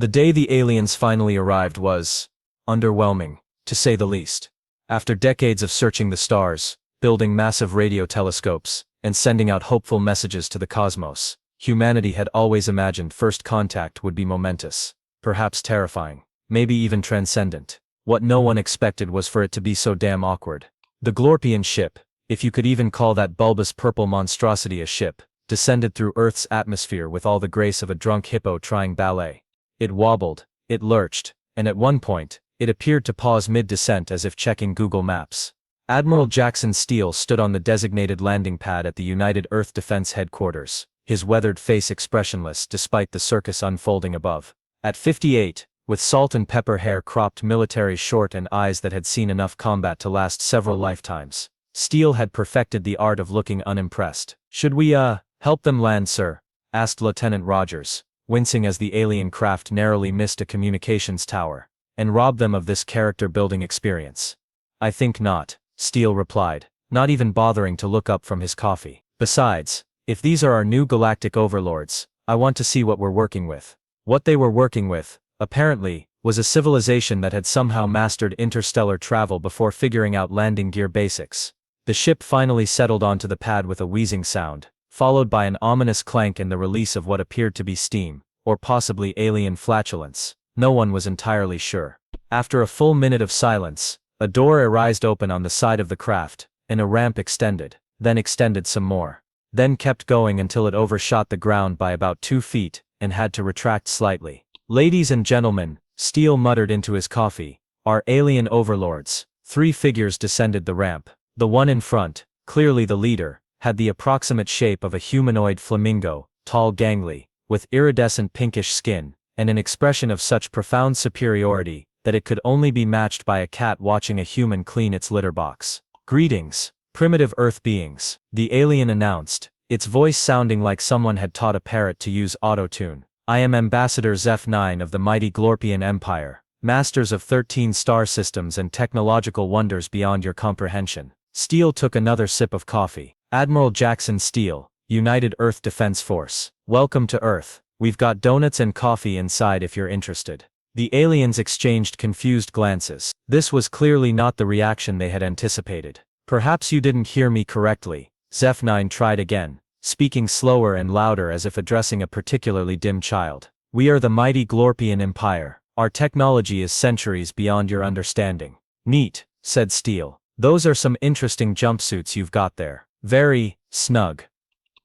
The day the aliens finally arrived was underwhelming, to say the least. After decades of searching the stars, building massive radio telescopes, and sending out hopeful messages to the cosmos, humanity had always imagined first contact would be momentous, perhaps terrifying, maybe even transcendent. What no one expected was for it to be so damn awkward. The Glorpian ship, if you could even call that bulbous purple monstrosity a ship, descended through Earth's atmosphere with all the grace of a drunk hippo trying ballet. It wobbled, it lurched, and at one point, it appeared to pause mid-descent as if checking Google Maps. Admiral Jackson Steele stood on the designated landing pad at the United Earth Defense Headquarters, his weathered face expressionless despite the circus unfolding above. At 58, with salt and pepper hair cropped military short and eyes that had seen enough combat to last several lifetimes, Steele had perfected the art of looking unimpressed. "Should we, help them land, sir?" asked Lieutenant Rogers, wincing as the alien craft narrowly missed a communications tower, and robbed them of this character-building experience. "I think not," Steele replied, not even bothering to look up from his coffee. "Besides, if these are our new galactic overlords, I want to see what we're working with." What they were working with, apparently, was a civilization that had somehow mastered interstellar travel before figuring out landing gear basics. The ship finally settled onto the pad with a wheezing sound, followed by an ominous clank and the release of what appeared to be steam, or possibly alien flatulence. No one was entirely sure. After a full minute of silence, a door arised open on the side of the craft, and a ramp extended, then extended some more, then kept going until it overshot the ground by about 2 feet, and had to retract slightly. "Ladies and gentlemen," Steele muttered into his coffee, "our alien overlords." 3 figures descended the ramp. The one in front, clearly the leader, had the approximate shape of a humanoid flamingo, tall, gangly, with iridescent pinkish skin, and an expression of such profound superiority that it could only be matched by a cat watching a human clean its litter box. "Greetings, primitive Earth beings," the alien announced, its voice sounding like someone had taught a parrot to use auto-tune. "I am Ambassador Zeph-9 of the mighty Glorpian Empire, masters of 13 star systems and technological wonders beyond your comprehension." Steele took another sip of coffee. "Admiral Jackson Steele, United Earth Defense Force. Welcome to Earth. We've got donuts and coffee inside if you're interested." The aliens exchanged confused glances. This was clearly not the reaction they had anticipated. "Perhaps you didn't hear me correctly," Zeph-9 tried again, speaking slower and louder as if addressing a particularly dim child. "We are the mighty Glorpian Empire. Our technology is centuries beyond your understanding." "Neat," said Steele. "Those are some interesting jumpsuits you've got there. Very snug."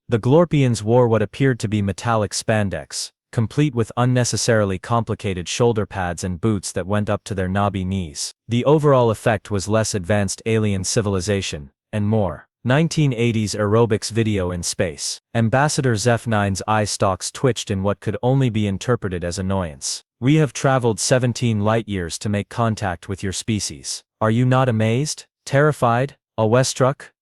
The Glorpians wore what appeared to be metallic spandex, complete with unnecessarily complicated shoulder pads and boots that went up to their knobby knees. The overall effect was less advanced alien civilization, and more 1980s aerobics video in space. Ambassador Zeph-9's eye stalks twitched in what could only be interpreted as annoyance. "We have traveled 17 light-years to make contact with your species. Are you not amazed? Terrified? Awestruck?"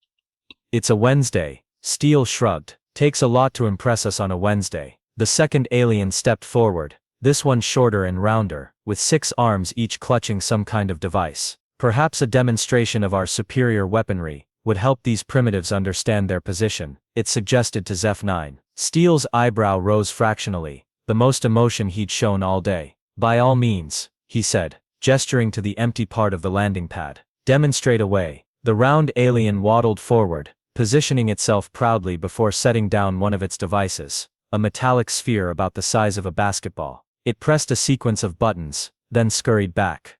"It's a Wednesday," Steele shrugged. "Takes a lot to impress us on a Wednesday." The second alien stepped forward, this one shorter and rounder, with 6 arms each clutching some kind of device. "Perhaps a demonstration of our superior weaponry would help these primitives understand their position," it suggested to Zeph-9. Steele's eyebrow rose fractionally, the most emotion he'd shown all day. "By all means," he said, gesturing to the empty part of the landing pad. "Demonstrate away." The round alien waddled forward, positioning itself proudly before setting down one of its devices, a metallic sphere about the size of a basketball. It pressed a sequence of buttons, then scurried back.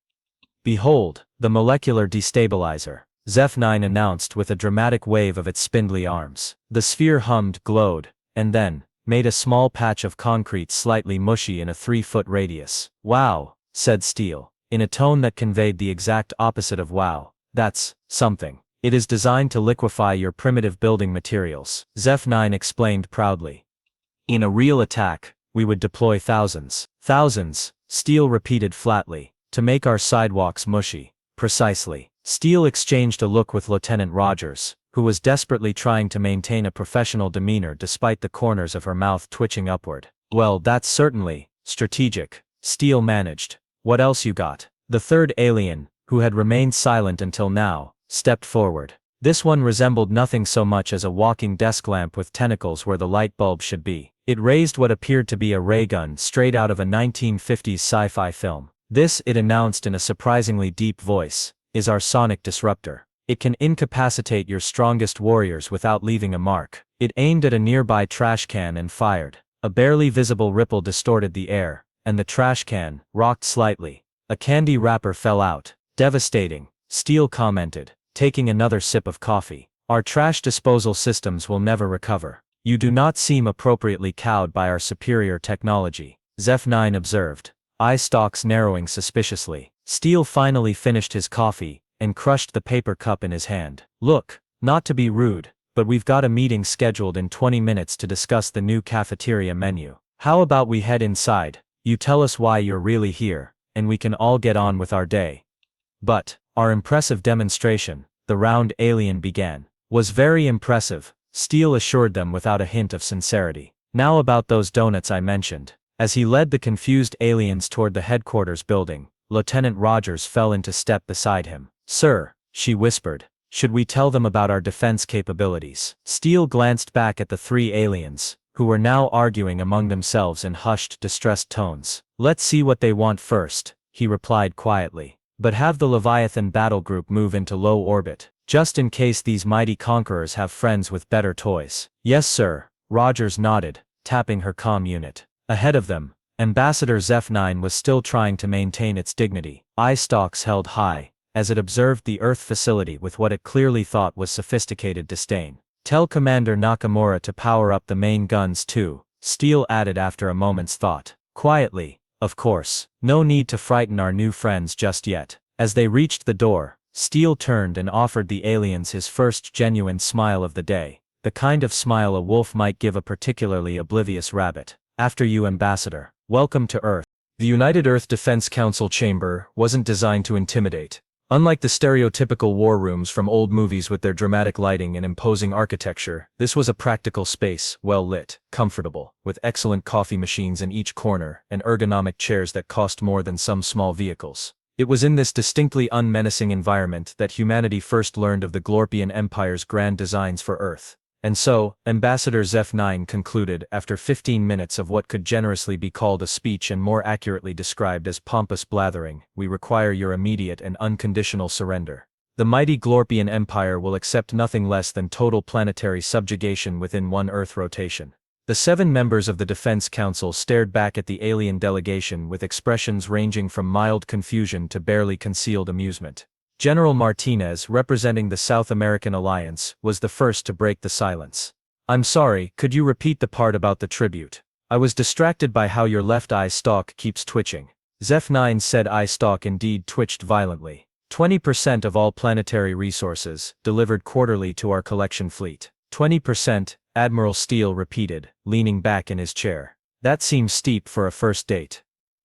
"Behold, the molecular destabilizer," Zeph-9 announced with a dramatic wave of its spindly arms. The sphere hummed, glowed, and then made a small patch of concrete slightly mushy in a 3-foot radius. "Wow," said Steele, in a tone that conveyed the exact opposite of wow. "That's something. It is designed to liquefy your primitive building materials," Zeph-9 explained proudly. "In a real attack, we would deploy thousands." "Thousands," Steele repeated flatly, "to make our sidewalks mushy." "Precisely." Steele exchanged a look with Lieutenant Rogers, who was desperately trying to maintain a professional demeanor despite the corners of her mouth twitching upward. "Well, that's certainly strategic," Steele managed. "What else you got?" The third alien, who had remained silent until now, stepped forward. This one resembled nothing so much as a walking desk lamp with tentacles where the light bulb should be. It raised what appeared to be a ray gun straight out of a 1950s sci-fi film. This, it announced in a surprisingly deep voice, is our sonic disruptor. It can incapacitate your strongest warriors without leaving a mark. It aimed at a nearby trash can and fired. A barely visible ripple distorted the air, and the trash can rocked slightly. A candy wrapper fell out. Devastating, Steele commented, taking another sip of coffee. Our trash disposal systems will never recover. You do not seem appropriately cowed by our superior technology, Zeph-9 observed, eye stalks narrowing suspiciously. Steele finally finished his coffee and crushed the paper cup in his hand. Look, not to be rude, but we've got a meeting scheduled in 20 minutes to discuss the new cafeteria menu. How about we head inside? You tell us why you're really here, and we can all get on with our day. But our impressive demonstration, the round alien began, was very impressive, Steele assured them without a hint of sincerity. Now about those donuts I mentioned. As he led the confused aliens toward the headquarters building, Lieutenant Rogers fell into step beside him. Sir, she whispered, should we tell them about our defense capabilities? Steele glanced back at the three aliens, who were now arguing among themselves in hushed, distressed tones. Let's see what they want first, he replied quietly. But have the Leviathan battle group move into low orbit, just in case these mighty conquerors have friends with better toys. Yes sir, Rogers nodded, tapping her comm unit. Ahead of them, Ambassador Zeph-9 was still trying to maintain its dignity, eye stalks held high, as it observed the Earth facility with what it clearly thought was sophisticated disdain. Tell Commander Nakamura to power up the main guns too, Steele added after a moment's thought. Quietly, of course, no need to frighten our new friends just yet. As they reached the door, Steele turned and offered the aliens his first genuine smile of the day, the kind of smile a wolf might give a particularly oblivious rabbit. After you, Ambassador. Welcome to Earth. The United Earth Defense Council chamber wasn't designed to intimidate. Unlike the stereotypical war rooms from old movies with their dramatic lighting and imposing architecture, this was a practical space, well lit, comfortable, with excellent coffee machines in each corner and ergonomic chairs that cost more than some small vehicles. It was in this distinctly unmenacing environment that humanity first learned of the Glorpian Empire's grand designs for Earth. And so, Ambassador Zeph-9 concluded after 15 minutes of what could generously be called a speech and more accurately described as pompous blathering, we require your immediate and unconditional surrender. The mighty Glorpian Empire will accept nothing less than total planetary subjugation within one Earth rotation. The 7 members of the Defense Council stared back at the alien delegation with expressions ranging from mild confusion to barely concealed amusement. General Martinez, representing the South American Alliance, was the first to break the silence. I'm sorry, could you repeat the part about the tribute? I was distracted by how your left eye stalk keeps twitching. Zeph-9 said eye stalk indeed twitched violently. 20% of all planetary resources, delivered quarterly to our collection fleet. 20%, Admiral Steele repeated, leaning back in his chair. That seems steep for a first date.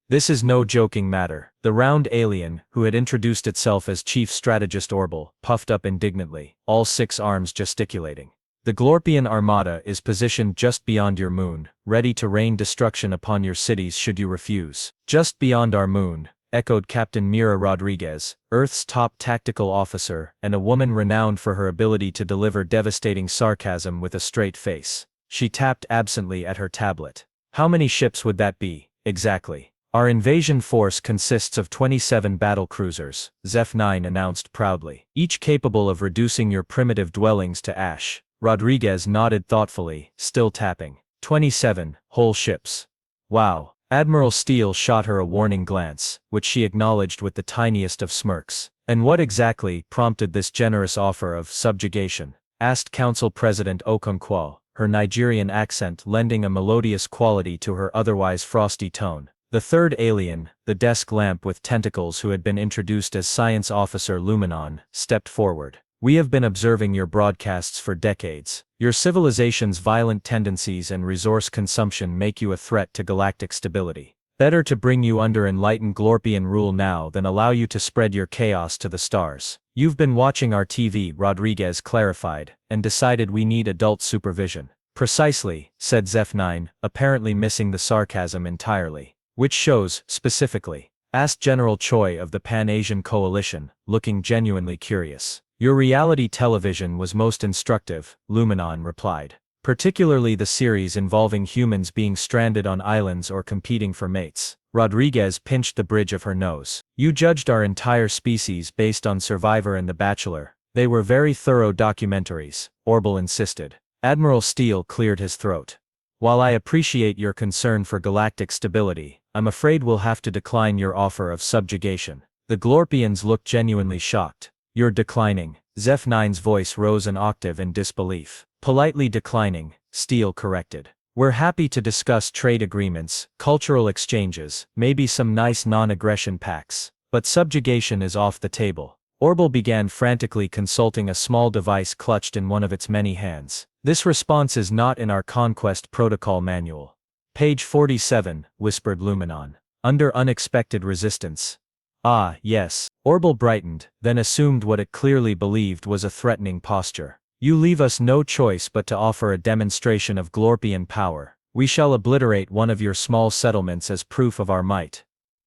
This is no joking matter. The round alien, who had introduced itself as Chief Strategist Orbital, puffed up indignantly, all 6 arms gesticulating. The Glorpian Armada is positioned just beyond your moon, ready to rain destruction upon your cities should you refuse. Just beyond our moon, echoed Captain Mira Rodriguez, Earth's top tactical officer, and a woman renowned for her ability to deliver devastating sarcasm with a straight face. She tapped absently at her tablet. How many ships would that be, exactly? Our invasion force consists of 27 battle cruisers, Zeph-9 announced proudly, each capable of reducing your primitive dwellings to ash. Rodriguez nodded thoughtfully, still tapping. 27 whole ships. Wow. Admiral Steele shot her a warning glance, which she acknowledged with the tiniest of smirks. And what exactly prompted this generous offer of subjugation? Asked Council President Okonkwo, her Nigerian accent lending a melodious quality to her otherwise frosty tone. The third alien, the desk lamp with tentacles who had been introduced as Science Officer Luminon, stepped forward. We have been observing your broadcasts for decades. Your civilization's violent tendencies and resource consumption make you a threat to galactic stability. Better to bring you under enlightened Glorpian rule now than allow you to spread your chaos to the stars. You've been watching our TV, Rodriguez clarified, and decided we need adult supervision. Precisely, said Zeph-9, apparently missing the sarcasm entirely. Which shows, specifically? Asked General Choi of the Pan-Asian Coalition, looking genuinely curious. Your reality television was most instructive, Luminon replied. Particularly the series involving humans being stranded on islands or competing for mates. Rodriguez pinched the bridge of her nose. You judged our entire species based on Survivor and The Bachelor. They were very thorough documentaries, Orbital insisted. Admiral Steele cleared his throat. While I appreciate your concern for galactic stability, I'm afraid we'll have to decline your offer of subjugation. The Glorpians looked genuinely shocked. You're declining. Zeph-9's voice rose an octave in disbelief. Politely declining, Steele corrected. We're happy to discuss trade agreements, cultural exchanges, maybe some nice non-aggression pacts. But subjugation is off the table. Orbital began frantically consulting a small device clutched in one of its many hands. This response is not in our Conquest Protocol manual. Page 47, whispered Luminon. Under unexpected resistance. Ah, yes. Orbital brightened, then assumed what it clearly believed was a threatening posture. You leave us no choice but to offer a demonstration of Glorpian power. We shall obliterate one of your small settlements as proof of our might.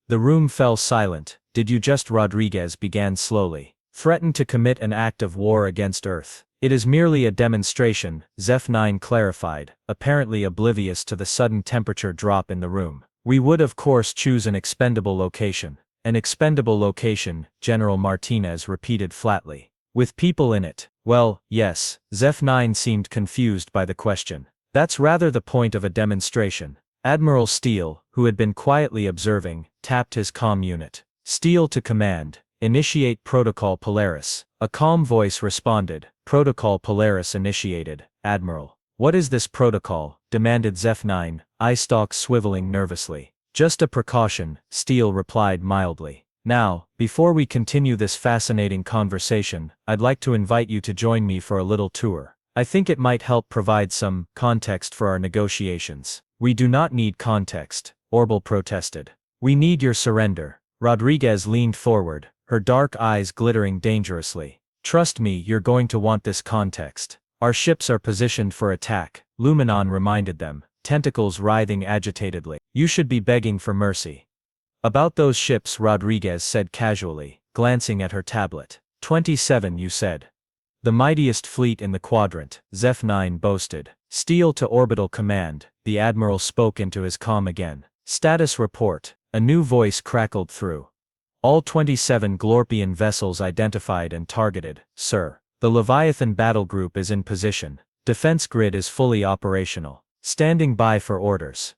The room fell silent. Did you just? Rodriguez began slowly. Threaten to commit an act of war against Earth. It is merely a demonstration, Zeph-9 clarified, apparently oblivious to the sudden temperature drop in the room. We would of course choose an expendable location. An expendable location, General Martinez repeated flatly. With people in it. Well, yes, Zeph-9 seemed confused by the question. That's rather the point of a demonstration. Admiral Steele, who had been quietly observing, tapped his comm unit. Steele to command. Initiate Protocol Polaris. A calm voice responded. Protocol Polaris initiated, Admiral. What is this protocol? Demanded Zeph-9, eye stalks swiveling nervously. Just a precaution, Steele replied mildly. Now, before we continue this fascinating conversation, I'd like to invite you to join me for a little tour. I think it might help provide some context for our negotiations. We do not need context, Orbital protested. We need your surrender. Rodriguez leaned forward, her dark eyes glittering dangerously. Trust me, you're going to want this context. Our ships are positioned for attack, Luminon reminded them, tentacles writhing agitatedly. You should be begging for mercy. About those ships, Rodriguez said casually, glancing at her tablet. 27, you said. The mightiest fleet in the quadrant, Zeph-9 boasted. Steele to orbital command, the Admiral spoke into his comm again. Status report, a new voice crackled through. All 27 Glorpian vessels identified and targeted, sir. The Leviathan battle group is in position. Defense grid is fully operational. Standing by for orders.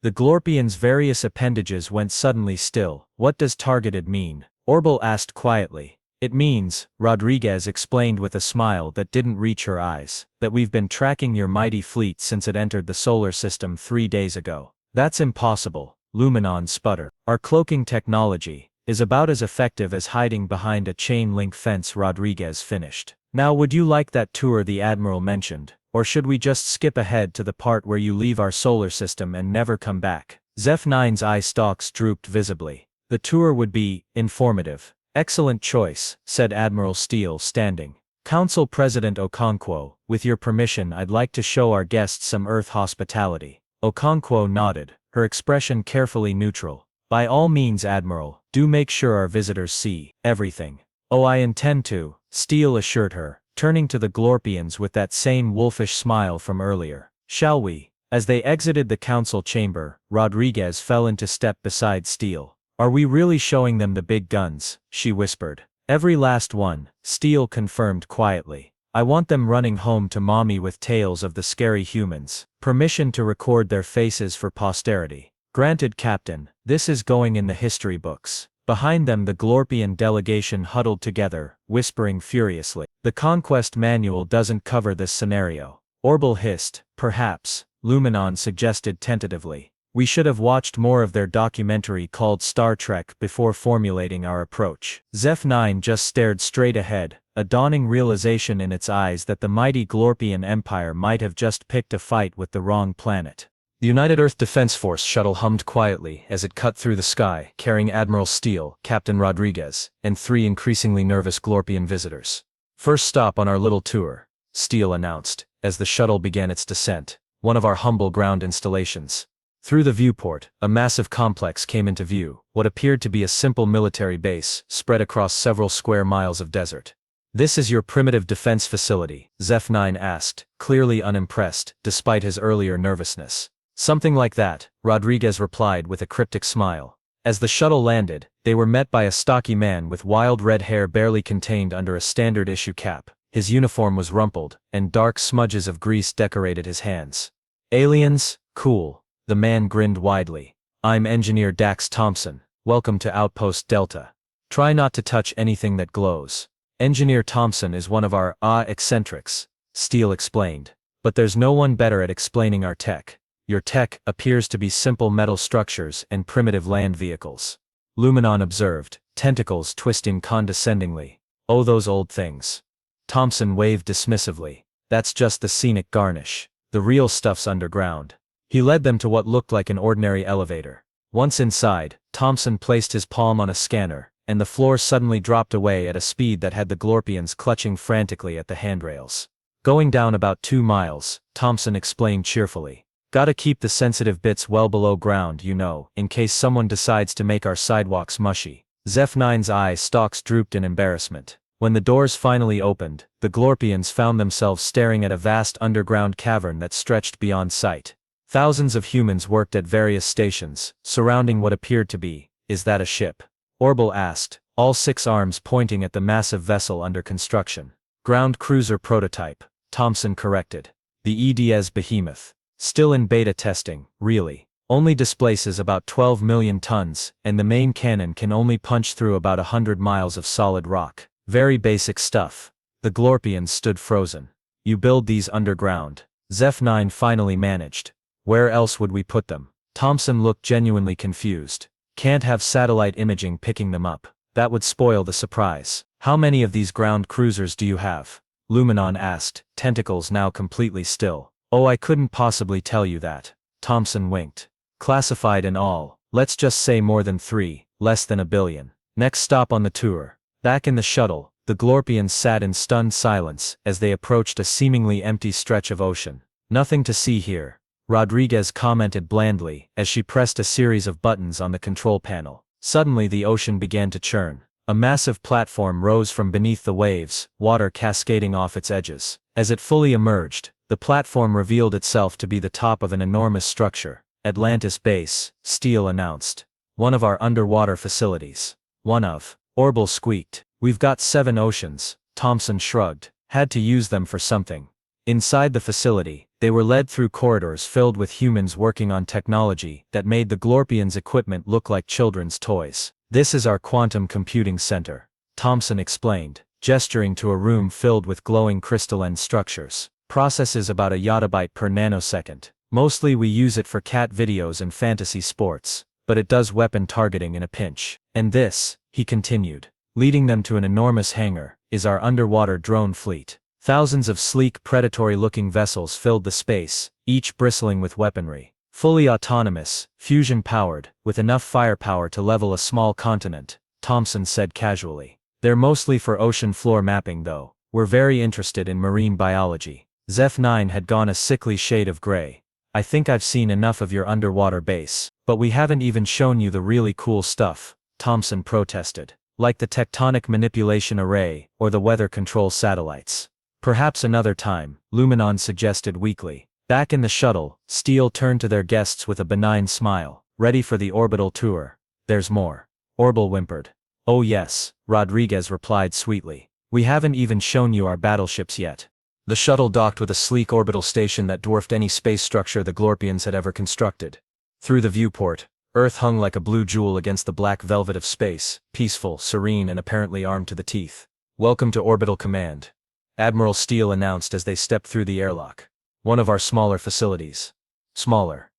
The Glorpians' various appendages went suddenly still. What does targeted mean? Orbital asked quietly. It means, Rodriguez explained with a smile that didn't reach her eyes, that we've been tracking your mighty fleet since it entered the solar system 3 days ago. That's impossible, Luminon sputtered. Our cloaking technology is about as effective as hiding behind a chain link fence, Rodriguez finished. Now would you like that tour the Admiral mentioned? Or should we just skip ahead to the part where you leave our solar system and never come back? Zeph-9's eye stalks drooped visibly. The tour would be informative. Excellent choice, said Admiral Steele, standing. Council President Okonkwo, with your permission, I'd like to show our guests some Earth hospitality. Okonkwo nodded, her expression carefully neutral. By all means, Admiral, do make sure our visitors see everything. Oh, I intend to, Steele assured her, turning to the Glorpians with that same wolfish smile from earlier. Shall we? As they exited the council chamber, Rodriguez fell into step beside Steele. Are we really showing them the big guns? She whispered. Every last one, Steele confirmed quietly. I want them running home to mommy with tales of the scary humans. Permission to record their faces for posterity. Granted, Captain. This is going in the history books. Behind them the Glorpian delegation huddled together, whispering furiously. The Conquest Manual doesn't cover this scenario. Orbital hissed. Perhaps, Luminon suggested tentatively. We should have watched more of their documentary called Star Trek before formulating our approach. Zeph-9 just stared straight ahead, a dawning realization in its eyes that the mighty Glorpian Empire might have just picked a fight with the wrong planet. The United Earth Defense Force shuttle hummed quietly as it cut through the sky, carrying Admiral Steele, Captain Rodriguez, and 3 increasingly nervous Glorpian visitors. First stop on our little tour, Steele announced, as the shuttle began its descent, one of our humble ground installations. Through the viewport, a massive complex came into view, what appeared to be a simple military base, spread across several square miles of desert. This is your primitive defense facility, Zeph-9 asked, clearly unimpressed, despite his earlier nervousness. Something like that, Rodriguez replied with a cryptic smile. As the shuttle landed, they were met by a stocky man with wild red hair barely contained under a standard-issue cap. His uniform was rumpled, and dark smudges of grease decorated his hands. Aliens? Cool. The man grinned widely. I'm Engineer Dax Thompson. Welcome to Outpost Delta. Try not to touch anything that glows. Engineer Thompson is one of our eccentrics, Steele explained. But there's no one better at explaining our tech. Your tech appears to be simple metal structures and primitive land vehicles. Luminon observed, tentacles twisting condescendingly. Oh, those old things. Thompson waved dismissively. That's just the scenic garnish. The real stuff's underground. He led them to what looked like an ordinary elevator. Once inside, Thompson placed his palm on a scanner, and the floor suddenly dropped away at a speed that had the Glorpians clutching frantically at the handrails. Going down about 2 miles, Thompson explained cheerfully. Gotta keep the sensitive bits well below ground, you know, in case someone decides to make our sidewalks mushy. Zeph-9's eye stalks drooped in embarrassment. When the doors finally opened, the Glorpians found themselves staring at a vast underground cavern that stretched beyond sight. Thousands of humans worked at various stations, surrounding what appeared to be, is that a ship? Orbital asked, all 6 arms pointing at the massive vessel under construction. Ground cruiser prototype, Thompson corrected. The EDS behemoth. Still in beta testing, really. Only displaces about 12 million tons, and the main cannon can only punch through about 100 miles of solid rock. Very basic stuff. The Glorpians stood frozen. You build these underground. Zeph-9 finally managed. Where else would we put them? Thompson looked genuinely confused. Can't have satellite imaging picking them up. That would spoil the surprise. How many of these ground cruisers do you have? Luminon asked, tentacles now completely still. Oh, I couldn't possibly tell you that. Thompson winked. Classified and all, let's just say more than 3, less than 1 billion. Next stop on the tour. Back in the shuttle, the Glorpians sat in stunned silence as they approached a seemingly empty stretch of ocean. Nothing to see here, Rodriguez commented blandly as she pressed a series of buttons on the control panel. Suddenly the ocean began to churn. A massive platform rose from beneath the waves, water cascading off its edges. As it fully emerged, the platform revealed itself to be the top of an enormous structure. Atlantis Base, Steele announced. One of our underwater facilities. One of. Orbital squeaked. We've got 7 oceans, Thompson shrugged. Had to use them for something. Inside the facility, they were led through corridors filled with humans working on technology that made the Glorpians' equipment look like children's toys. This is our quantum computing center, Thompson explained, gesturing to a room filled with glowing crystalline structures. Processes about a yottabyte per nanosecond. Mostly we use it for cat videos and fantasy sports, but it does weapon targeting in a pinch. And this, he continued, leading them to an enormous hangar, is our underwater drone fleet. Thousands of sleek predatory-looking vessels filled the space, each bristling with weaponry. Fully autonomous, fusion-powered, with enough firepower to level a small continent, Thompson said casually. They're mostly for ocean floor mapping though. We're very interested in marine biology. Zeph-9 had gone a sickly shade of gray. I think I've seen enough of your underwater base, but we haven't even shown you the really cool stuff, Thompson protested. Like the tectonic manipulation array, or the weather control satellites. Perhaps another time, Luminon suggested weakly. Back in the shuttle, Steele turned to their guests with a benign smile. Ready for the orbital tour. There's more. Orbital whimpered. Oh yes, Rodriguez replied sweetly. We haven't even shown you our battleships yet. The shuttle docked with a sleek orbital station that dwarfed any space structure the Glorpians had ever constructed. Through the viewport, Earth hung like a blue jewel against the black velvet of space, peaceful, serene and apparently armed to the teeth. Welcome to Orbital Command, Admiral Steele announced as they stepped through the airlock. One of our smaller facilities. Smaller.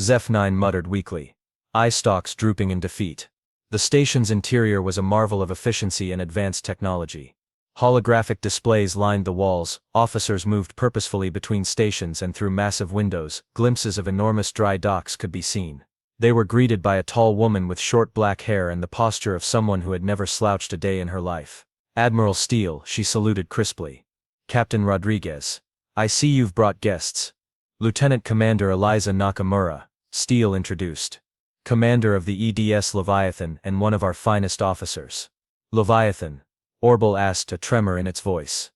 Zeph-9 muttered weakly. Eye stalks drooping in defeat. The station's interior was a marvel of efficiency and advanced technology. Holographic displays lined the walls, officers moved purposefully between stations and through massive windows, glimpses of enormous dry docks could be seen. They were greeted by a tall woman with short black hair and the posture of someone who had never slouched a day in her life. Admiral Steele, she saluted crisply. Captain Rodriguez. I see you've brought guests. Lieutenant Commander Eliza Nakamura, Steele introduced. Commander of the EDS Leviathan and one of our finest officers. Leviathan. Orbital asked, a tremor in its voice.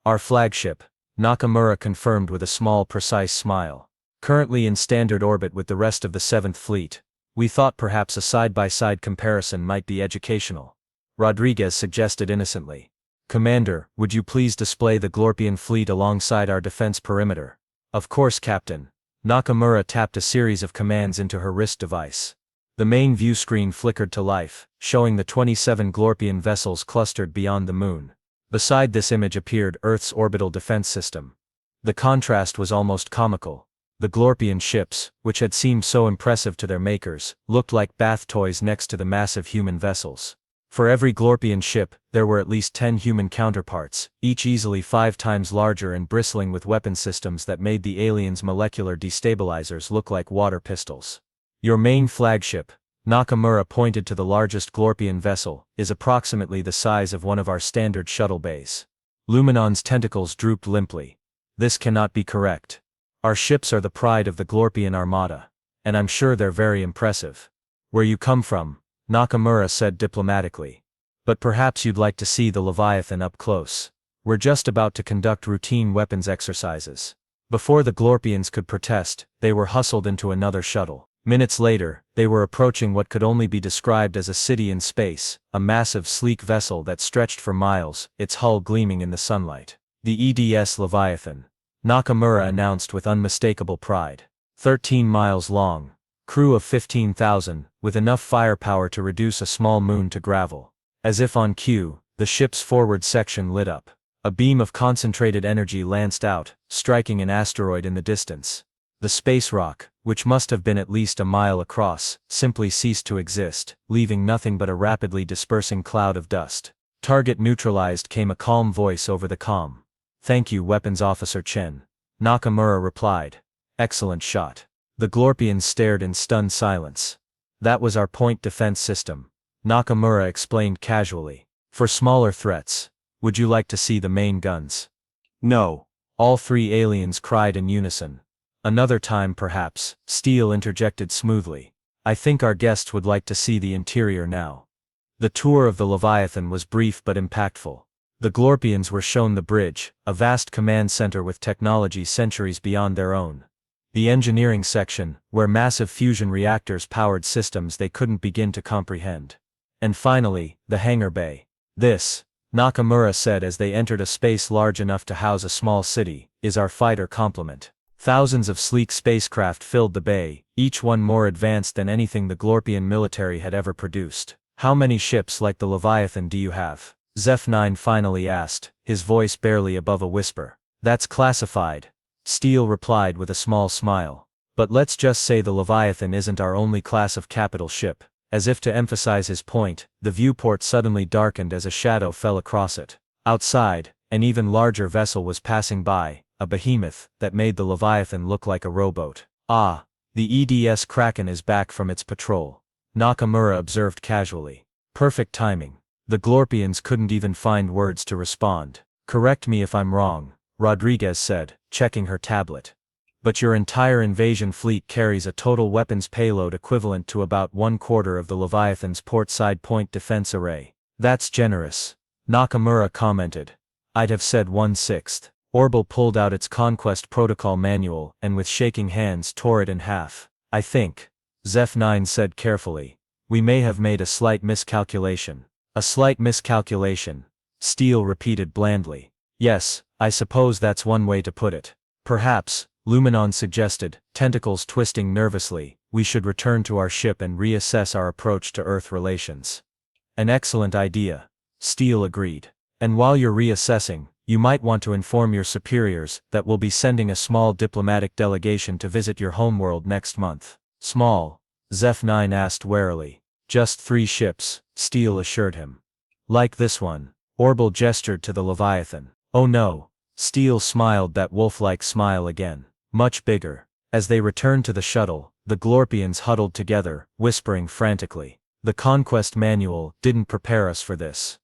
Our flagship, Nakamura confirmed with a small, precise smile. Currently in standard orbit with the rest of the 7th Fleet. We thought perhaps a side-by-side comparison might be educational. Rodriguez suggested innocently. Commander, would you please display the Glorpian fleet alongside our defense perimeter? Of course, Captain. Nakamura tapped a series of commands into her wrist device. The main view screen flickered to life, showing the 27 Glorpian vessels clustered beyond the moon. Beside this image appeared Earth's orbital defense system. The contrast was almost comical. The Glorpian ships, which had seemed so impressive to their makers, looked like bath toys next to the massive human vessels. For every Glorpian ship, there were at least 10 human counterparts, each easily 5 times larger and bristling with weapon systems that made the aliens' molecular destabilizers look like water pistols. Your main flagship, Nakamura pointed to the largest Glorpian vessel, is approximately the size of one of our standard shuttle bays. Luminon's tentacles drooped limply. This cannot be correct. Our ships are the pride of the Glorpian armada. And I'm sure they're very impressive. Where you come from, Nakamura said diplomatically. But perhaps you'd like to see the Leviathan up close. We're just about to conduct routine weapons exercises. Before the Glorpians could protest, they were hustled into another shuttle. Minutes later, they were approaching what could only be described as a city in space, a massive sleek vessel that stretched for miles, its hull gleaming in the sunlight. The EDS Leviathan, Nakamura announced with unmistakable pride. 13 miles long, crew of 15,000, with enough firepower to reduce a small moon to gravel. As if on cue, the ship's forward section lit up. A beam of concentrated energy lanced out, striking an asteroid in the distance. The space rock, which must have been at least a mile across, simply ceased to exist, leaving nothing but a rapidly dispersing cloud of dust. Target neutralized, came a calm voice over the comm. Thank you, Weapons Officer Chen. Nakamura replied. Excellent shot. The Glorpians stared in stunned silence. That was our point defense system, Nakamura explained casually. For smaller threats. Would you like to see the main guns? No. All 3 aliens cried in unison. Another time perhaps, Steele interjected smoothly. I think our guests would like to see the interior now. The tour of the Leviathan was brief but impactful. The Glorpians were shown the bridge, a vast command center with technology centuries beyond their own. The engineering section, where massive fusion reactors powered systems they couldn't begin to comprehend. And finally, the hangar bay. This, Nakamura said as they entered a space large enough to house a small city, is our fighter complement. Thousands of sleek spacecraft filled the bay, each one more advanced than anything the Glorpian military had ever produced. How many ships like the Leviathan do you have? Zeph-9 finally asked, his voice barely above a whisper. That's classified, Steele replied with a small smile. But let's just say the Leviathan isn't our only class of capital ship. As if to emphasize his point, the viewport suddenly darkened as a shadow fell across it. Outside, an even larger vessel was passing by, a behemoth that made the Leviathan look like a rowboat. Ah, the EDS Kraken is back from its patrol, Nakamura observed casually. Perfect timing. The Glorpians couldn't even find words to respond. Correct me if I'm wrong, Rodriguez said, checking her tablet. But your entire invasion fleet carries a total weapons payload equivalent to about 1/4 of the Leviathan's port-side point defense array. That's generous, Nakamura commented. I'd have said 1/6. Orbital pulled out its Conquest Protocol manual and with shaking hands tore it in half. I think, Zeph-9 said carefully, we may have made a slight miscalculation. A slight miscalculation, Steele repeated blandly. Yes, I suppose that's one way to put it. Perhaps, Luminon suggested, tentacles twisting nervously, we should return to our ship and reassess our approach to Earth relations. An excellent idea, Steele agreed. And while you're reassessing, you might want to inform your superiors that we'll be sending a small diplomatic delegation to visit your homeworld next month. Small? Zeph-9 asked warily. Just 3 ships, Steele assured him. Like this one. Orbital gestured to the Leviathan. Oh no. Steele smiled that wolf-like smile again. Much bigger. As they returned to the shuttle, the Glorpians huddled together, whispering frantically. The Conquest manual didn't prepare us for this.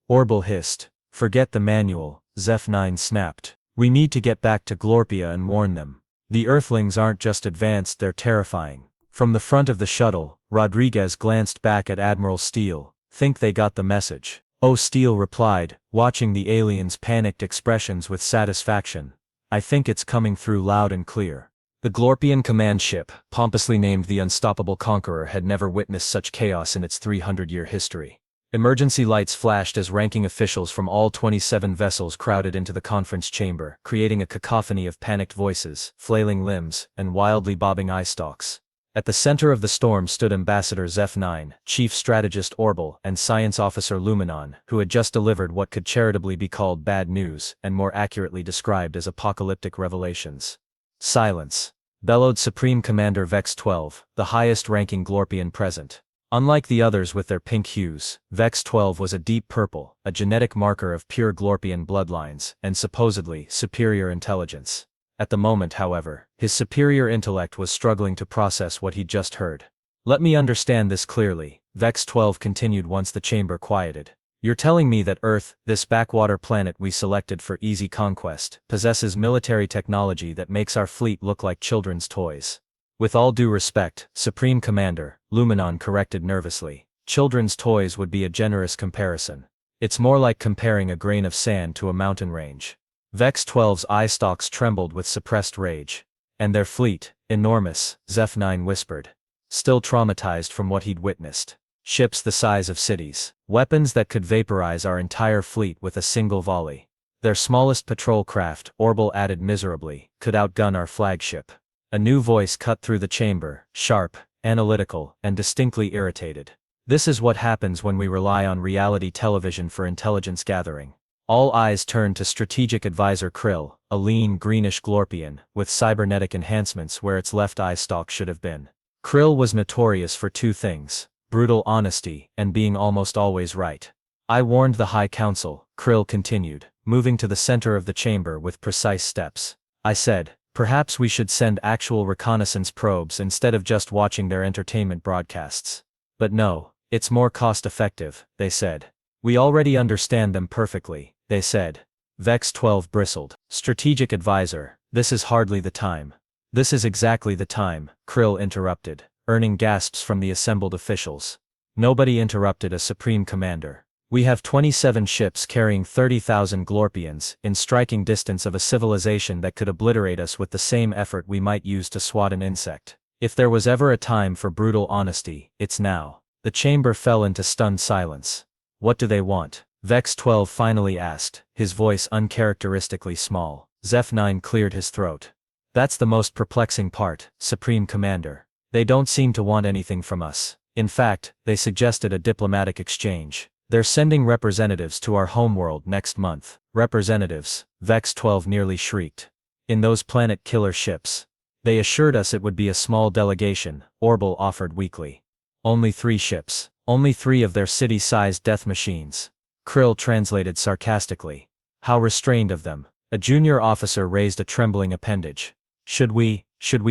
Orbital hissed. Forget the manual, Zeph-9 snapped. We need to get back to Glorpia and warn them. The Earthlings aren't just advanced, they're terrifying. From the front of the shuttle, Rodriguez glanced back at Admiral Steele. Think they got the message. Oh, Steele replied, watching the aliens' panicked expressions with satisfaction. I think it's coming through loud and clear. The Glorpian command ship, pompously named the Unstoppable Conqueror, had never witnessed such chaos in its 300-year history. Emergency lights flashed as ranking officials from all 27 vessels crowded into the conference chamber, creating a cacophony of panicked voices, flailing limbs, and wildly bobbing eye stalks. At the center of the storm stood Ambassador Zeph-9, Chief Strategist Orbital, and Science Officer Luminon, who had just delivered what could charitably be called bad news, and more accurately described as apocalyptic revelations. Silence, bellowed Supreme Commander Vex-12, the highest-ranking Glorpian present. Unlike the others with their pink hues, Vex-12 was a deep purple, a genetic marker of pure Glorpian bloodlines, and supposedly superior intelligence. At the moment, however, his superior intellect was struggling to process what he'd just heard. Let me understand this clearly, Vex-12 continued once the chamber quieted. You're telling me that Earth, this backwater planet we selected for easy conquest, possesses military technology that makes our fleet look like children's toys. With all due respect, Supreme Commander, Luminon corrected nervously. Children's toys would be a generous comparison. It's more like comparing a grain of sand to a mountain range. Vex-12's eye stalks trembled with suppressed rage. And their fleet, enormous, Zeph-9 whispered. Still traumatized from what he'd witnessed. Ships the size of cities. Weapons that could vaporize our entire fleet with a single volley. Their smallest patrol craft, Orbital added miserably, could outgun our flagship. A new voice cut through the chamber, sharp, analytical, and distinctly irritated. This is what happens when we rely on reality television for intelligence gathering. All eyes turned to Strategic Advisor Krill, a lean greenish Glorpian, with cybernetic enhancements where its left eye stalk should have been. Krill was notorious for two things: brutal honesty, and being almost always right. I warned the High Council, Krill continued, moving to the center of the chamber with precise steps. I said, perhaps we should send actual reconnaissance probes instead of just watching their entertainment broadcasts. But no, it's more cost-effective, they said. We already understand them perfectly, they said. Vex-12 bristled. Strategic Advisor, this is hardly the time. This is exactly the time, Krill interrupted, earning gasps from the assembled officials. Nobody interrupted a Supreme Commander. We have 27 ships carrying 30,000 Glorpians, in striking distance of a civilization that could obliterate us with the same effort we might use to swat an insect. If there was ever a time for brutal honesty, it's now. The chamber fell into stunned silence. What do they want? Vex-12 finally asked, his voice uncharacteristically small. Zeph-9 cleared his throat. That's the most perplexing part, Supreme Commander. They don't seem to want anything from us. In fact, they suggested a diplomatic exchange. They're sending representatives to our homeworld next month. Representatives, Vex-12 nearly shrieked. In those planet-killer ships. They assured us it would be a small delegation, Orbital offered weakly. Only 3 ships. Only 3 of their city-sized death machines. Krill translated sarcastically. How restrained of them. A junior officer raised a trembling appendage. Should we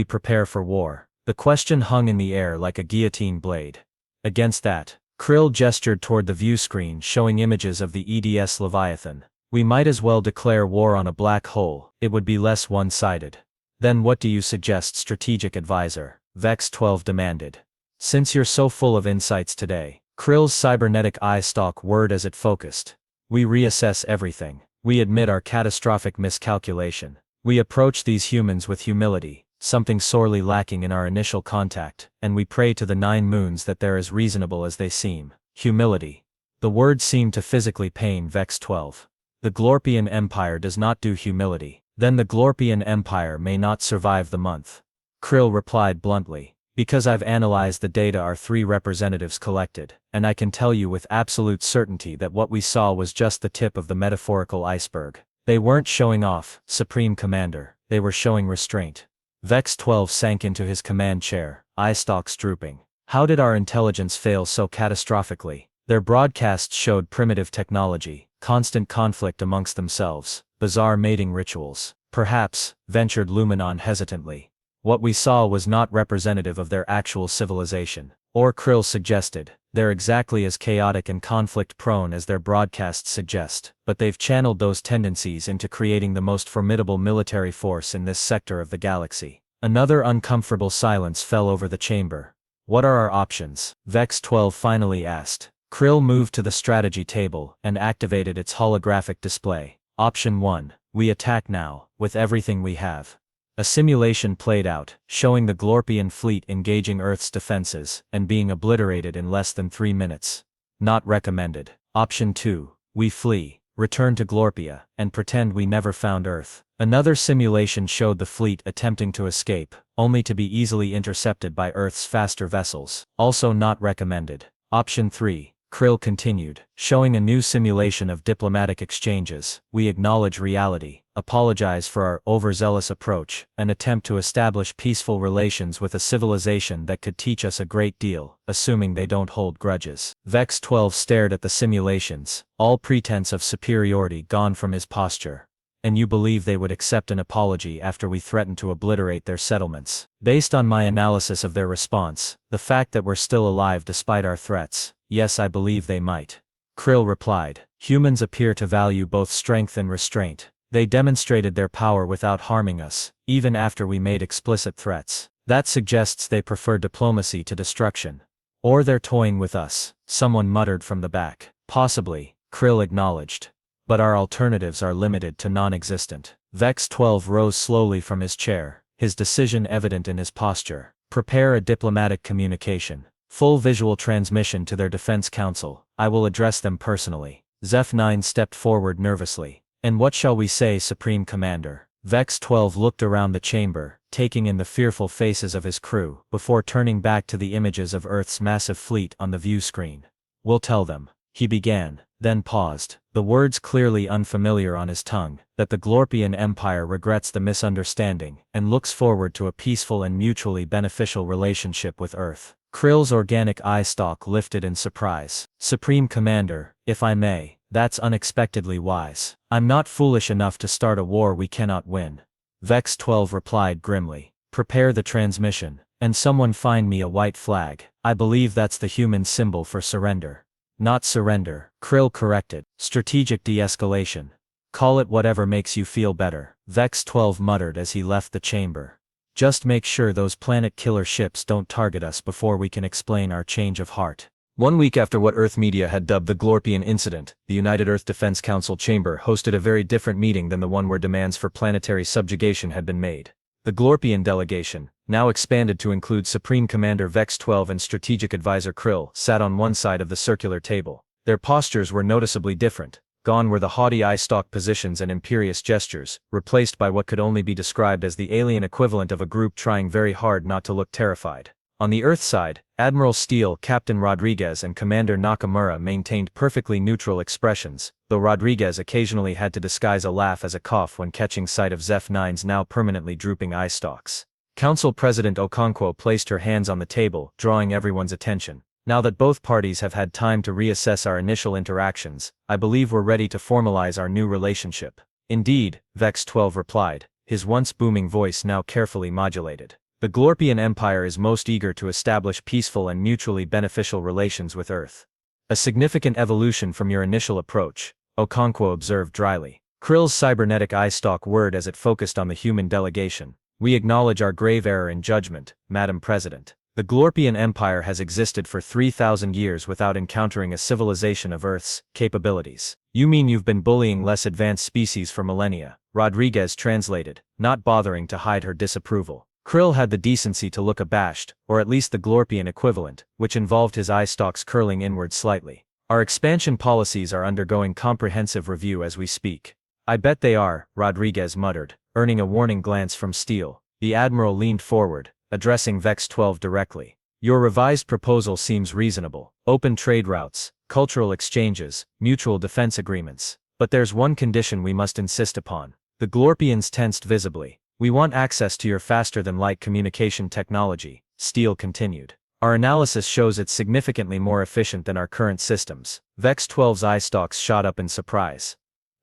prepare for war? The question hung in the air like a guillotine blade. Against that, Krill gestured toward the view screen showing images of the EDS Leviathan. We might as well declare war on a black hole, it would be less one-sided. Then what do you suggest, Strategic Advisor? Vex-12 demanded. Since you're so full of insights today, Krill's cybernetic eye stalk whirred as it focused. We reassess everything. We admit our catastrophic miscalculation. We approach these humans with humility, something sorely lacking in our initial contact, and we pray to the 9 moons that they're as reasonable as they seem. Humility. The word seemed to physically pain Vex-12. The Glorpian Empire does not do humility. Then the Glorpian Empire may not survive the month. Krill replied bluntly. Because I've analyzed the data our 3 representatives collected, and I can tell you with absolute certainty that what we saw was just the tip of the metaphorical iceberg. They weren't showing off, Supreme Commander, they were showing restraint. Vex-12 sank into his command chair, eye stalks drooping. How did our intelligence fail so catastrophically? Their broadcasts showed primitive technology, constant conflict amongst themselves, bizarre mating rituals. Perhaps, ventured Luminon hesitantly. What we saw was not representative of their actual civilization. Or Krill suggested, they're exactly as chaotic and conflict-prone as their broadcasts suggest, but they've channeled those tendencies into creating the most formidable military force in this sector of the galaxy. Another uncomfortable silence fell over the chamber. What are our options? Vex-12 finally asked. Krill moved to the strategy table and activated its holographic display. Option 1. We attack now, with everything we have. A simulation played out, showing the Glorpian fleet engaging Earth's defenses and being obliterated in less than 3 minutes. Not recommended. Option 2. We flee, return to Glorpia, and pretend we never found Earth. Another simulation showed the fleet attempting to escape, only to be easily intercepted by Earth's faster vessels. Also not recommended. Option 3. Krill continued, showing a new simulation of diplomatic exchanges. We acknowledge reality, apologize for our overzealous approach, and attempt to establish peaceful relations with a civilization that could teach us a great deal, assuming they don't hold grudges. Vex 12 stared at the simulations, all pretense of superiority gone from his posture. And you believe they would accept an apology after we threatened to obliterate their settlements? Based on my analysis of their response, the fact that we're still alive despite our threats, yes, I believe they might. Krill replied. Humans appear to value both strength and restraint. They demonstrated their power without harming us, even after we made explicit threats. That suggests they prefer diplomacy to destruction. Or they're toying with us, someone muttered from the back. Possibly, Krill acknowledged. But our alternatives are limited to non-existent. Vex 12 rose slowly from his chair, his decision evident in his posture. Prepare a diplomatic communication. Full visual transmission to their defense council. I will address them personally. Zeph 9 stepped forward nervously. And what shall we say, Supreme Commander? Vex 12 looked around the chamber, taking in the fearful faces of his crew, before turning back to the images of Earth's massive fleet on the view screen. We'll tell them, he began, then paused, the words clearly unfamiliar on his tongue, that the Glorpian Empire regrets the misunderstanding, and looks forward to a peaceful and mutually beneficial relationship with Earth. Krill's organic eye stalk lifted in surprise. Supreme Commander, if I may, that's unexpectedly wise. I'm not foolish enough to start a war we cannot win. Vex 12 replied grimly. Prepare the transmission, and someone find me a white flag. I believe that's the human symbol for surrender. Not surrender, Krill corrected. Strategic de-escalation. Call it whatever makes you feel better, Vex 12 muttered as he left the chamber. Just make sure those planet-killer ships don't target us before we can explain our change of heart. 1 week after what Earth media had dubbed the Glorpian incident, the United Earth Defense Council chamber hosted a very different meeting than the one where demands for planetary subjugation had been made. The Glorpian delegation, now expanded to include Supreme Commander Vex 12 and Strategic Advisor Krill, sat on one side of the circular table. Their postures were noticeably different. Gone were the haughty eye-stalk positions and imperious gestures, replaced by what could only be described as the alien equivalent of a group trying very hard not to look terrified. On the Earth side, Admiral Steele, Captain Rodriguez and Commander Nakamura maintained perfectly neutral expressions, though Rodriguez occasionally had to disguise a laugh as a cough when catching sight of Zeph 9's now permanently drooping eye stalks. Council President Okonkwo placed her hands on the table, drawing everyone's attention. Now that both parties have had time to reassess our initial interactions, I believe we're ready to formalize our new relationship. Indeed, Vex 12 replied, his once booming voice now carefully modulated. The Glorpian Empire is most eager to establish peaceful and mutually beneficial relations with Earth. A significant evolution from your initial approach, Okonkwo observed dryly. Krill's cybernetic eye stalk whirred as it focused on the human delegation. We acknowledge our grave error in judgment, Madam President. The Glorpian Empire has existed for 3,000 years without encountering a civilization of Earth's capabilities. You mean you've been bullying less advanced species for millennia? Rodriguez translated, not bothering to hide her disapproval. Krill had the decency to look abashed, or at least the Glorpian equivalent, which involved his eye stalks curling inward slightly. Our expansion policies are undergoing comprehensive review as we speak. I bet they are, Rodriguez muttered, earning a warning glance from Steele. The Admiral leaned forward, addressing Vex 12 directly. Your revised proposal seems reasonable. Open trade routes, cultural exchanges, mutual defense agreements. But there's one condition we must insist upon. The Glorpians tensed visibly. We want access to your faster-than-light communication technology, Steele continued. Our analysis shows it's significantly more efficient than our current systems. Vex 12's eye stalks shot up in surprise.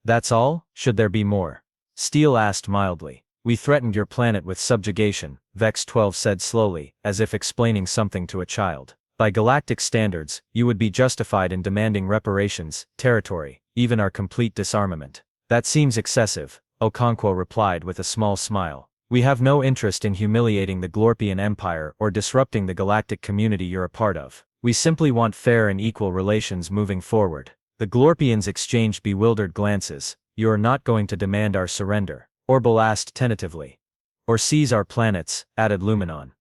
That's all? Should there be more? Steele asked mildly. We threatened your planet with subjugation, Vex 12 said slowly, as if explaining something to a child. By galactic standards, you would be justified in demanding reparations, territory, even our complete disarmament. That seems excessive, Okonkwo replied with a small smile. We have no interest in humiliating the Glorpian Empire or disrupting the galactic community you're a part of. We simply want fair and equal relations moving forward. The Glorpians exchanged bewildered glances. You are not going to demand our surrender? Orbital asked tentatively. Or seize our planets, added Luminon.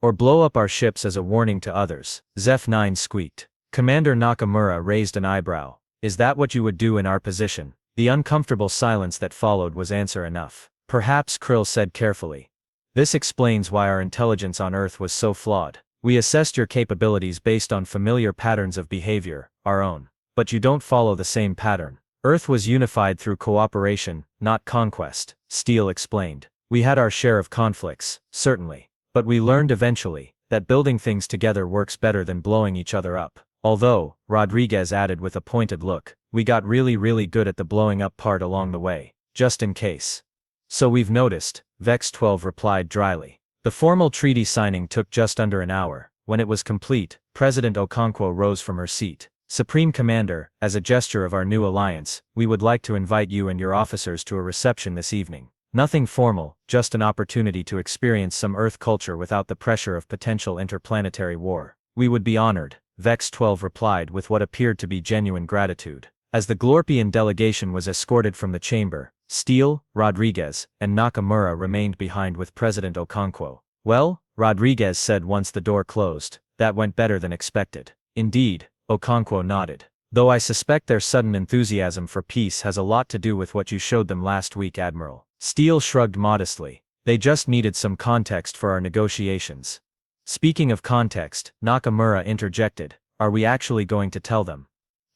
Or blow up our ships as a warning to others, Zeph 9 squeaked. Commander Nakamura raised an eyebrow. Is that what you would do in our position? The uncomfortable silence that followed was answer enough. Perhaps, Krill said carefully. This explains why our intelligence on Earth was so flawed. We assessed your capabilities based on familiar patterns of behavior, our own. But you don't follow the same pattern. Earth was unified through cooperation, not conquest, Steele explained. We had our share of conflicts, certainly. But we learned eventually that building things together works better than blowing each other up. Although, Rodriguez added with a pointed look, we got really good at the blowing up part along the way, just in case. So we've noticed, Vex 12 replied dryly. The formal treaty signing took just under an hour. When it was complete, President Okonkwo rose from her seat. Supreme Commander, as a gesture of our new alliance, we would like to invite you and your officers to a reception this evening. Nothing formal, just an opportunity to experience some Earth culture without the pressure of potential interplanetary war. We would be honored, Vex 12 replied with what appeared to be genuine gratitude. As the Glorpian delegation was escorted from the chamber, Steele, Rodriguez, and Nakamura remained behind with President Okonkwo. Well, Rodriguez said once the door closed, that went better than expected. Indeed, Okonkwo nodded. Though I suspect their sudden enthusiasm for peace has a lot to do with what you showed them last week, Admiral. Steele shrugged modestly. They just needed some context for our negotiations. Speaking of context, Nakamura interjected. Are we actually going to tell them?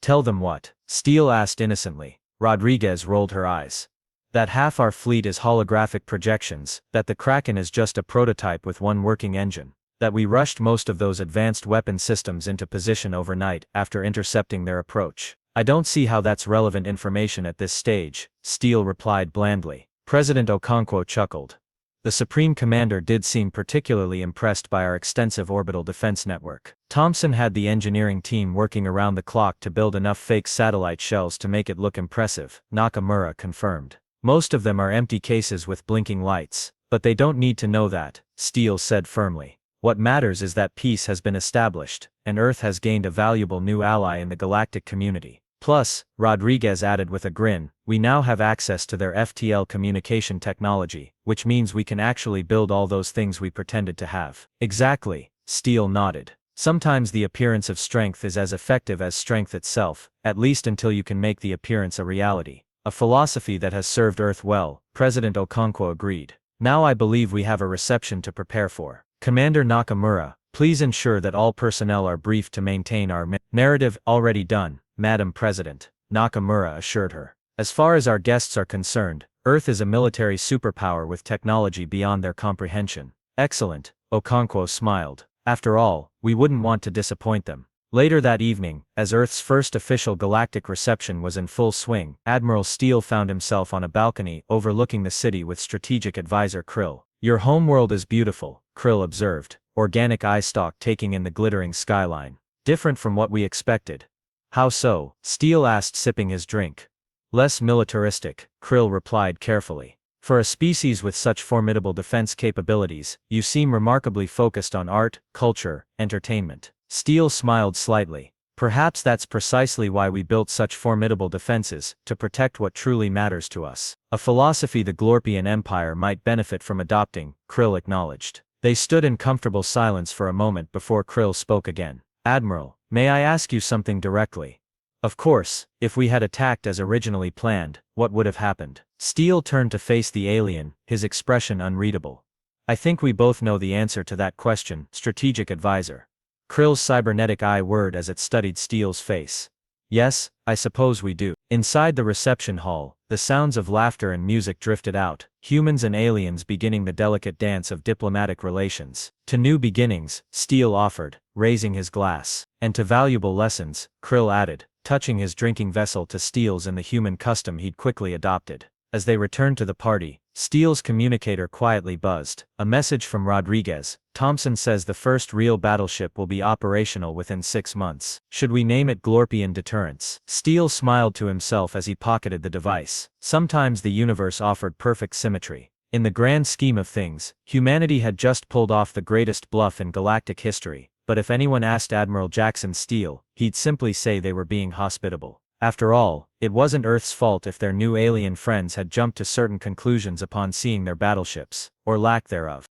Tell them what? Steele asked innocently. Rodriguez rolled her eyes. That half our fleet is holographic projections, that the Kraken is just a prototype with one working engine, that we rushed most of those advanced weapon systems into position overnight after intercepting their approach. I don't see how that's relevant information at this stage, Steele replied blandly. President Okonkwo chuckled. The Supreme Commander did seem particularly impressed by our extensive orbital defense network. Thompson had the engineering team working around the clock to build enough fake satellite shells to make it look impressive, Nakamura confirmed. Most of them are empty cases with blinking lights, but they don't need to know that, Steele said firmly. What matters is that peace has been established, and Earth has gained a valuable new ally in the galactic community. Plus, Rodriguez added with a grin, we now have access to their FTL communication technology, which means we can actually build all those things we pretended to have. Exactly, Steele nodded. Sometimes the appearance of strength is as effective as strength itself, at least until you can make the appearance a reality. A philosophy that has served Earth well, President Okonkwo agreed. Now I believe we have a reception to prepare for. Commander Nakamura, please ensure that all personnel are briefed to maintain our narrative. Already done, Madam President, Nakamura assured her. As far as our guests are concerned, Earth is a military superpower with technology beyond their comprehension. Excellent, Okonkwo smiled. After all, we wouldn't want to disappoint them. Later that evening, as Earth's first official galactic reception was in full swing, Admiral Steele found himself on a balcony overlooking the city with strategic advisor Krill. Your homeworld is beautiful, Krill observed, organic eye stalk taking in the glittering skyline. Different from what we expected. How so? Steele asked, sipping his drink. Less militaristic, Krill replied carefully. For a species with such formidable defense capabilities, you seem remarkably focused on art, culture, entertainment. Steele smiled slightly. Perhaps that's precisely why we built such formidable defenses, to protect what truly matters to us. A philosophy the Glorpian Empire might benefit from adopting, Krill acknowledged. They stood in comfortable silence for a moment before Krill spoke again. Admiral, may I ask you something directly? Of course, if we had attacked as originally planned, what would have happened? Steele turned to face the alien, his expression unreadable. I think we both know the answer to that question, strategic advisor. Krill's cybernetic eye whirred as it studied Steele's face. Yes, I suppose we do. Inside the reception hall, the sounds of laughter and music drifted out, humans and aliens beginning the delicate dance of diplomatic relations. To new beginnings, Steele offered, raising his glass. And to valuable lessons, Krill added, touching his drinking vessel to Steele's in the human custom he'd quickly adopted. As they returned to the party, Steele's communicator quietly buzzed. A message from Rodriguez. Thompson says the first real battleship will be operational within 6 months. Should we name it Glorpian Deterrence? Steele smiled to himself as he pocketed the device. Sometimes the universe offered perfect symmetry. In the grand scheme of things, humanity had just pulled off the greatest bluff in galactic history, but if anyone asked Admiral Jackson Steele, he'd simply say they were being hospitable. After all, it wasn't Earth's fault if their new alien friends had jumped to certain conclusions upon seeing their battleships, or lack thereof.